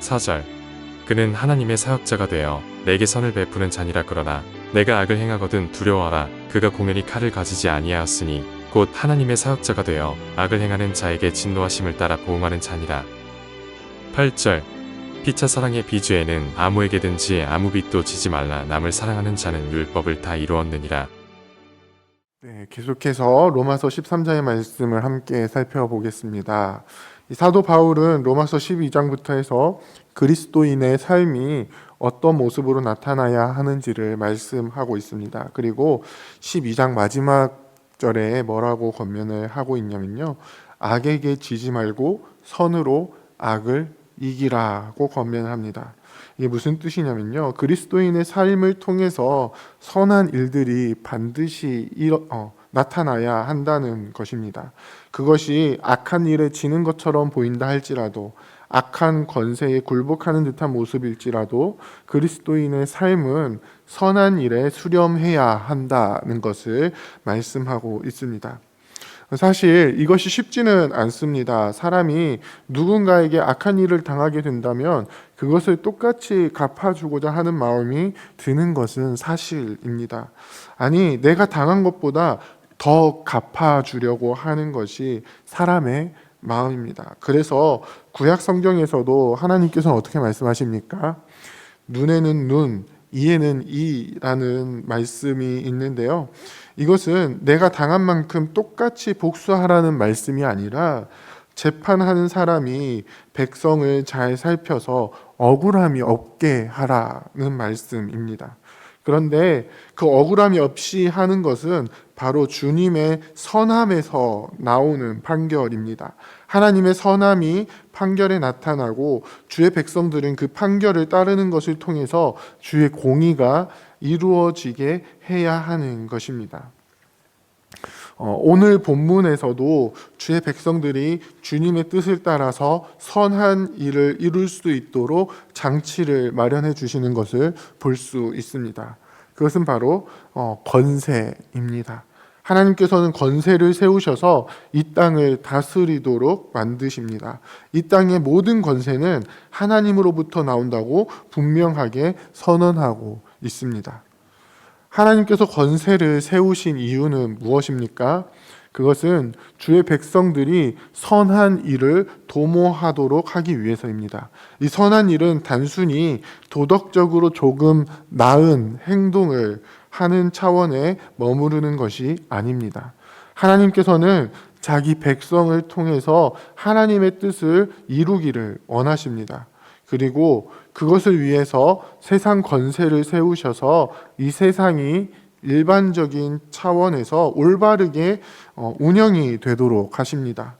4절. 그는 하나님의 사역자가 되어 내게 선을 베푸는 자니라. 그러나 내가 악을 행하거든 두려워하라. 그가 공연히 칼을 가지지 아니하였으니 곧 하나님의 사역자가 되어 악을 행하는 자에게 진노하심을 따라 보응하는 자니라. 8절. 피차 사랑의 비주에는 아무에게든지 아무 빚도 지지 말라. 남을 사랑하는 자는 율법을 다 이루었느니라. 네, 계속해서 로마서 13장의 말씀을 함께 살펴보겠습니다. 이 사도 바울은 로마서 12장부터 해서 그리스도인의 삶이 어떤 모습으로 나타나야 하는지를 말씀하고 있습니다. 그리고 12장 마지막 절에 뭐라고 권면을 하고 있냐면요, 악에게 지지 말고 선으로 악을 이기라고 권면을 합니다. 이게 무슨 뜻이냐면요, 그리스도인의 삶을 통해서 선한 일들이 반드시 나타나야 한다는 것입니다. 그것이 악한 일에 지는 것처럼 보인다 할지라도, 악한 권세에 굴복하는 듯한 모습일지라도 그리스도인의 삶은 선한 일에 수렴해야 한다는 것을 말씀하고 있습니다. 사실 이것이 쉽지는 않습니다. 사람이 누군가에게 악한 일을 당하게 된다면 그것을 똑같이 갚아주고자 하는 마음이 드는 것은 사실입니다. 아니, 내가 당한 것보다 더 갚아주려고 하는 것이 사람의 마음입니다. 그래서 구약 성경에서도 하나님께서는 어떻게 말씀하십니까? 눈에는 눈, 이에는 이라는 말씀이 있는데요, 이것은 내가 당한 만큼 똑같이 복수하라는 말씀이 아니라 재판하는 사람이 백성을 잘 살펴서 억울함이 없게 하라는 말씀입니다. 그런데 그 억울함이 없이 하는 것은 바로 주님의 선함에서 나오는 판결입니다. 하나님의 선함이 판결에 나타나고 주의 백성들은 그 판결을 따르는 것을 통해서 주의 공의가 이루어지게 해야 하는 것입니다. 오늘 본문에서도 주의 백성들이 주님의 뜻을 따라서 선한 일을 이룰 수 있도록 장치를 마련해 주시는 것을 볼 수 있습니다. 그것은 바로 권세입니다. 하나님께서는 권세를 세우셔서 이 땅을 다스리도록 만드십니다. 이 땅의 모든 권세는 하나님으로부터 나온다고 분명하게 선언하고 있습니다. 하나님께서 권세를 세우신 이유는 무엇입니까? 그것은 주의 백성들이 선한 일을 도모하도록 하기 위해서입니다. 이 선한 일은 단순히 도덕적으로 조금 나은 행동을 하는 차원에 머무르는 것이 아닙니다. 하나님께서는 자기 백성을 통해서 하나님의 뜻을 이루기를 원하십니다. 그리고 그것을 위해서 세상 권세를 세우셔서 이 세상이 일반적인 차원에서 올바르게 운영이 되도록 하십니다.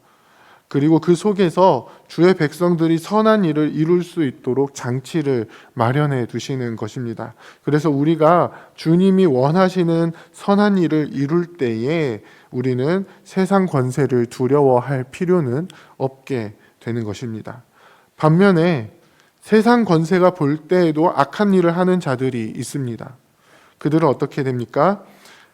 그리고 그 속에서 주의 백성들이 선한 일을 이룰 수 있도록 장치를 마련해 두시는 것입니다. 그래서 우리가 주님이 원하시는 선한 일을 이룰 때에 우리는 세상 권세를 두려워할 필요는 없게 되는 것입니다. 반면에 세상 권세가 볼 때에도 악한 일을 하는 자들이 있습니다. 그들은 어떻게 됩니까?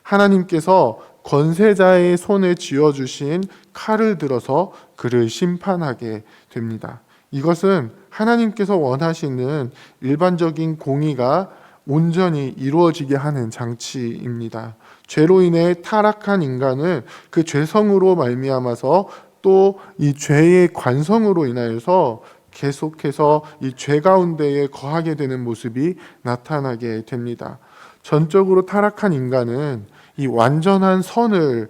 하나님께서 권세자의 손에 쥐어주신 칼을 들어서 그를 심판하게 됩니다. 이것은 하나님께서 원하시는 일반적인 공의가 온전히 이루어지게 하는 장치입니다. 죄로 인해 타락한 인간은 그 죄성으로 말미암아서 또 이 죄의 관성으로 인하여서 계속해서 이 죄 가운데에 거하게 되는 모습이 나타나게 됩니다. 전적으로 타락한 인간은 이 완전한 선을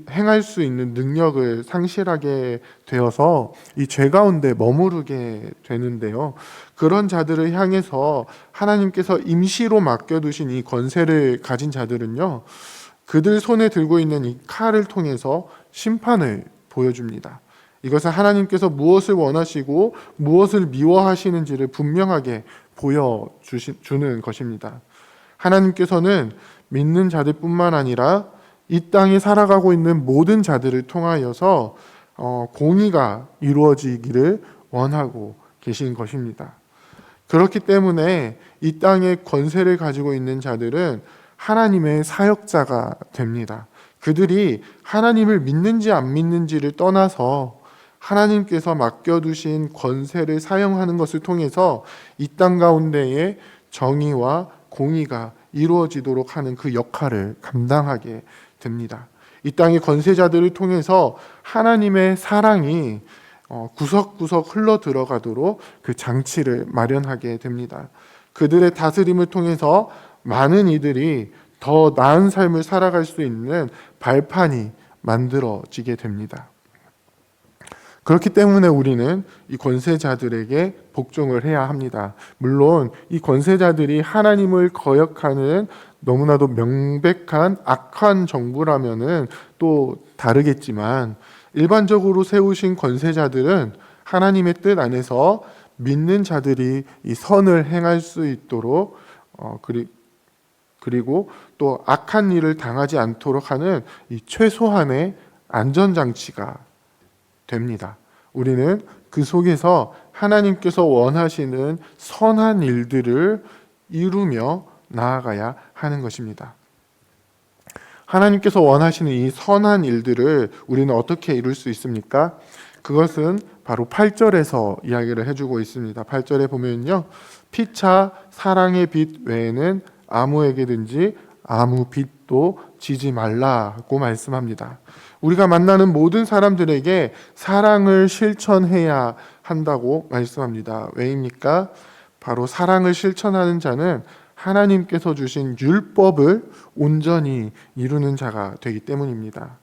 행할 수 있는 능력을 상실하게 되어서 이 죄 가운데 머무르게 되는데요. 그런 자들을 향해서 하나님께서 임시로 맡겨두신 이 권세를 가진 자들은요, 그들 손에 들고 있는 이 칼을 통해서 심판을 보여줍니다. 이것은 하나님께서 무엇을 원하시고 무엇을 미워하시는지를 분명하게 보여주는 것입니다. 하나님께서는 믿는 자들뿐만 아니라 이 땅에 살아가고 있는 모든 자들을 통하여서 공의가 이루어지기를 원하고 계신 것입니다. 그렇기 때문에 이 땅에 권세를 가지고 있는 자들은 하나님의 사역자가 됩니다. 그들이 하나님을 믿는지 안 믿는지를 떠나서 하나님께서 맡겨두신 권세를 사용하는 것을 통해서 이 땅 가운데에 정의와 공의가 이루어지도록 하는 그 역할을 감당하게 됩니다. 이 땅의 권세자들을 통해서 하나님의 사랑이 구석구석 흘러 들어가도록 그 장치를 마련하게 됩니다. 그들의 다스림을 통해서 많은 이들이 더 나은 삶을 살아갈 수 있는 발판이 만들어지게 됩니다. 그렇기 때문에 우리는 이 권세자들에게 복종을 해야 합니다. 물론 이 권세자들이 하나님을 거역하는 너무나도 명백한 악한 정부라면은 또 다르겠지만, 일반적으로 세우신 권세자들은 하나님의 뜻 안에서 믿는 자들이 이 선을 행할 수 있도록 그리고 또 악한 일을 당하지 않도록 하는 이 최소한의 안전장치가 됩니다. 우리는 그 속에서 하나님께서 원하시는 선한 일들을 이루며 나아가야 하는 것입니다. 하나님께서 원하시는 이 선한 일들을 우리는 어떻게 이룰 수 있습니까? 그것은 바로 8절에서 이야기를 해주고 있습니다. 8절에 보면요, 피차 사랑의 빛 외에는 아무에게든지 아무 빛도 지지 말라고 말씀합니다. 우리가 만나는 모든 사람들에게 사랑을 실천해야 한다고 말씀합니다. 왜입니까? 바로 사랑을 실천하는 자는 하나님께서 주신 율법을 온전히 이루는 자가 되기 때문입니다.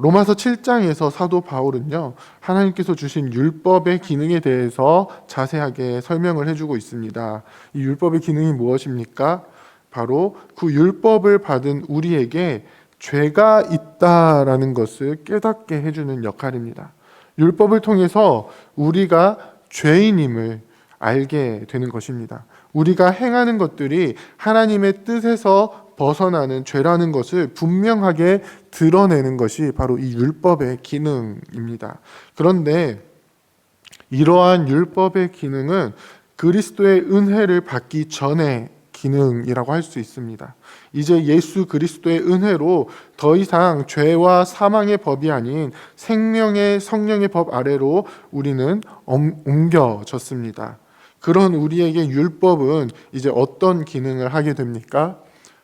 로마서 7장에서 사도 바울은요, 하나님께서 주신 율법의 기능에 대해서 자세하게 설명을 해주고 있습니다. 이 율법의 기능이 무엇입니까? 바로 그 율법을 받은 우리에게 죄가 있다라는 것을 깨닫게 해주는 역할입니다. 율법을 통해서 우리가 죄인임을 알게 되는 것입니다. 우리가 행하는 것들이 하나님의 뜻에서 벗어나는 죄라는 것을 분명하게 드러내는 것이 바로 이 율법의 기능입니다. 그런데 이러한 율법의 기능은 그리스도의 은혜를 받기 전에 기능이라고 할 수 있습니다. 이제 예수 그리스도의 은혜로 더 이상 죄와 사망의 법이 아닌 생명의 성령의 법 아래로 우리는 옮겨졌습니다. 그런 우리에게 율법은 이제 어떤 기능을 하게 됩니까?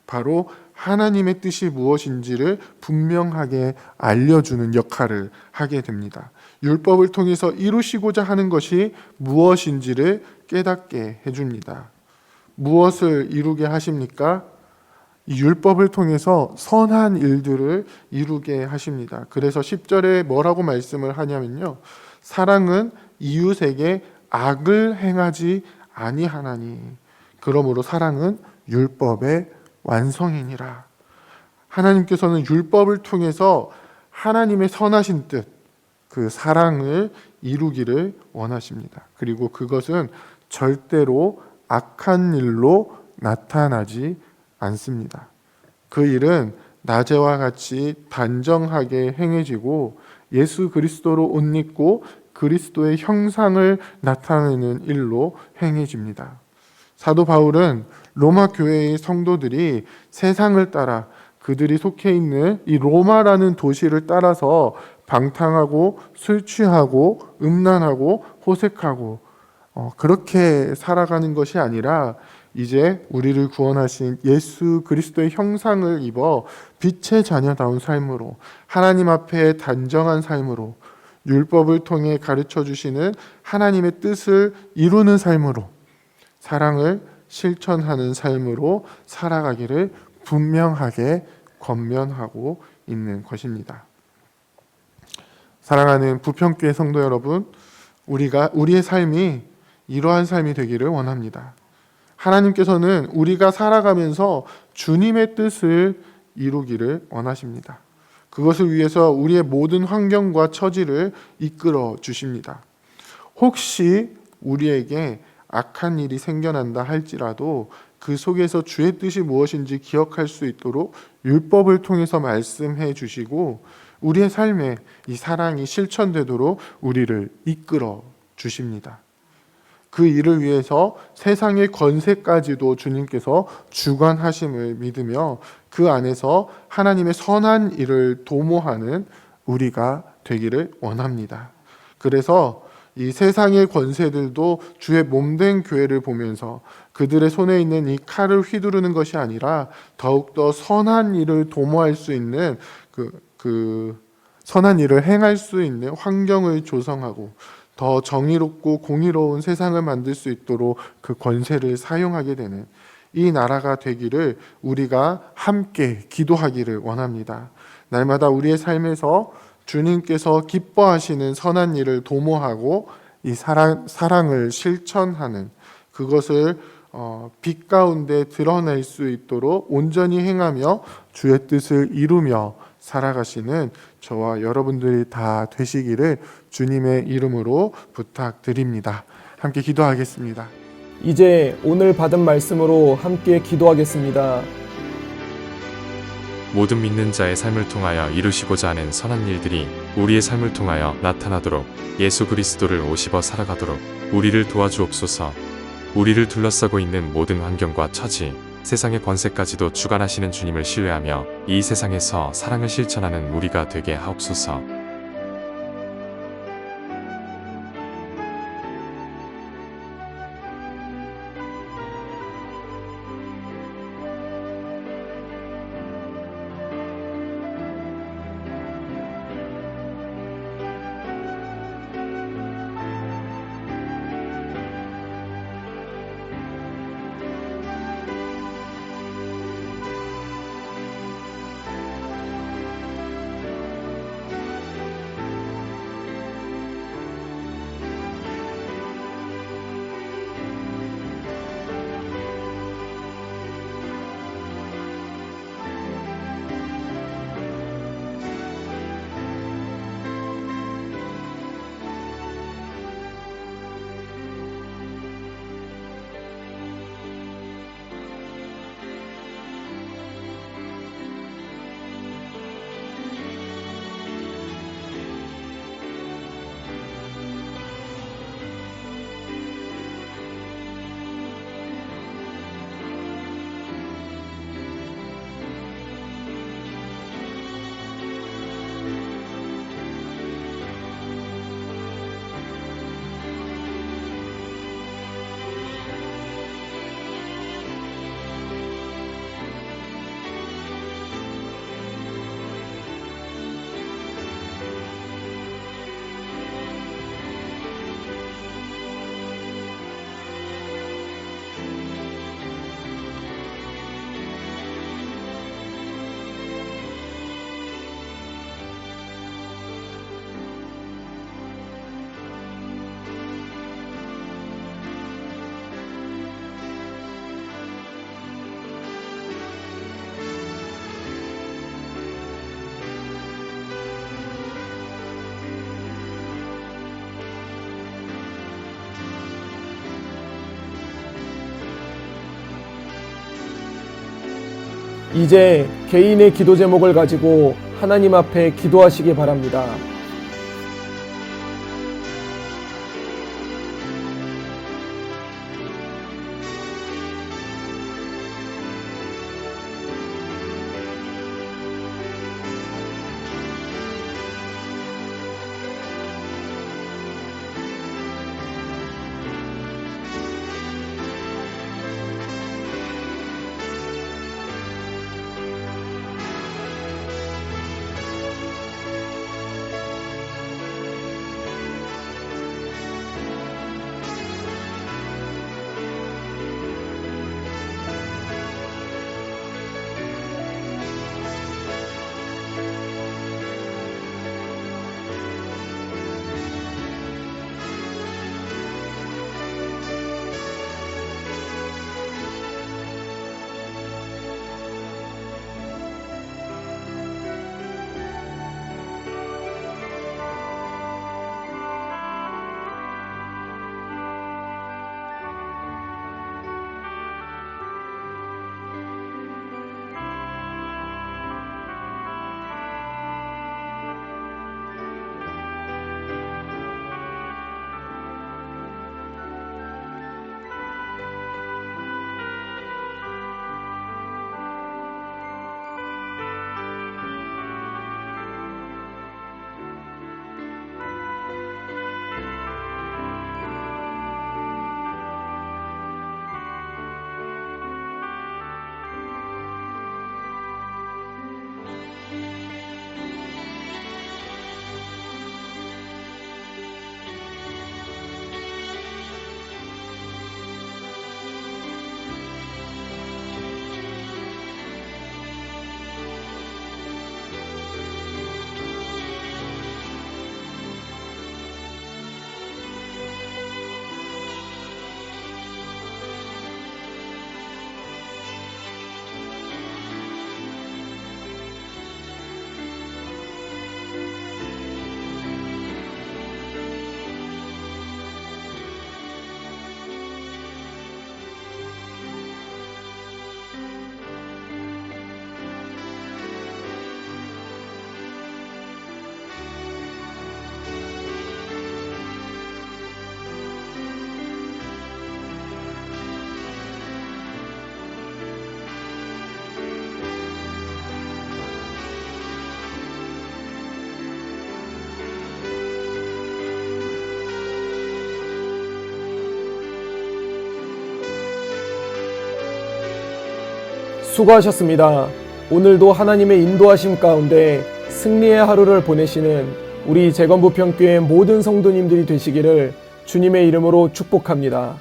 바로 하나님의 뜻이 무엇인지를 분명하게 알려주는 역할을 하게 됩니다. 율법을 통해서 이루시고자 하는 것이 무엇인지를 깨닫게 해줍니다. 무엇을 이루게 하십니까? 이 율법을 통해서 선한 일들을 이루게 하십니다. 그래서 10절에 뭐라고 말씀을 하냐면요, 사랑은 이웃에게 악을 행하지 아니하나니 그러므로 사랑은 율법의 완성이니라. 하나님께서는 율법을 통해서 하나님의 선하신 뜻, 그 사랑을 이루기를 원하십니다. 그리고 그것은 절대로 악한 일로 나타나지 않습니다. 그 일은 낮에와 같이 단정하게 행해지고 예수 그리스도로 옷 입고 그리스도의 형상을 나타내는 일로 행해집니다. 사도 바울은 로마 교회의 성도들이 세상을 따라 그들이 속해 있는 이 로마라는 도시를 따라서 방탕하고 술 취하고 음란하고 호색하고 그렇게 살아가는 것이 아니라 이제 우리를 구원하신 예수 그리스도의 형상을 입어 빛의 자녀다운 삶으로, 하나님 앞에 단정한 삶으로, 율법을 통해 가르쳐 주시는 하나님의 뜻을 이루는 삶으로, 사랑을 실천하는 삶으로 살아가기를 분명하게 권면하고 있는 것입니다. 사랑하는 부평교회 성도 여러분, 우리의 삶이 이러한 삶이 되기를 원합니다. 하나님께서는 우리가 살아가면서 주님의 뜻을 이루기를 원하십니다. 그것을 위해서 우리의 모든 환경과 처지를 이끌어 주십니다. 혹시 우리에게 악한 일이 생겨난다 할지라도 그 속에서 주의 뜻이 무엇인지 기억할 수 있도록 율법을 통해서 말씀해 주시고 우리의 삶에 이 사랑이 실천되도록 우리를 이끌어 주십니다. 그 일을 위해서 세상의 권세까지도 주님께서 주관하심을 믿으며 그 안에서 하나님의 선한 일을 도모하는 우리가 되기를 원합니다. 그래서 이 세상의 권세들도 주의 몸된 교회를 보면서 그들의 손에 있는 이 칼을 휘두르는 것이 아니라 더욱더 선한 일을 도모할 수 있는 선한 일을 행할 수 있는 환경을 조성하고 더 정의롭고 공의로운 세상을 만들 수 있도록 그 권세를 사용하게 되는 이 나라가 되기를 우리가 함께 기도하기를 원합니다. 날마다 우리의 삶에서 주님께서 기뻐하시는 선한 일을 도모하고 이 사랑을 실천하는 그것을 빛 가운데 드러낼 수 있도록 온전히 행하며 주의 뜻을 이루며 살아가시는 저와 여러분들이 다 되시기를 주님의 이름으로 부탁드립니다. 함께 기도하겠습니다. 이제 오늘 받은 말씀으로 함께 기도하겠습니다. 모든 믿는 자의 삶을 통하여 이루시고자 하는 선한 일들이 우리의 삶을 통하여 나타나도록 예수 그리스도를 오십어 살아가도록 우리를 도와주옵소서. 우리를 둘러싸고 있는 모든 환경과 처지, 세상의 권세까지도 주관하시는 주님을 신뢰하며 이 세상에서 사랑을 실천하는 우리가 되게 하옵소서. 이제 개인의 기도 제목을 가지고 하나님 앞에 기도하시기 바랍니다. 수고하셨습니다. 오늘도 하나님의 인도하심 가운데 승리의 하루를 보내시는 우리 재건부평교회 모든 성도님들이 되시기를 주님의 이름으로 축복합니다.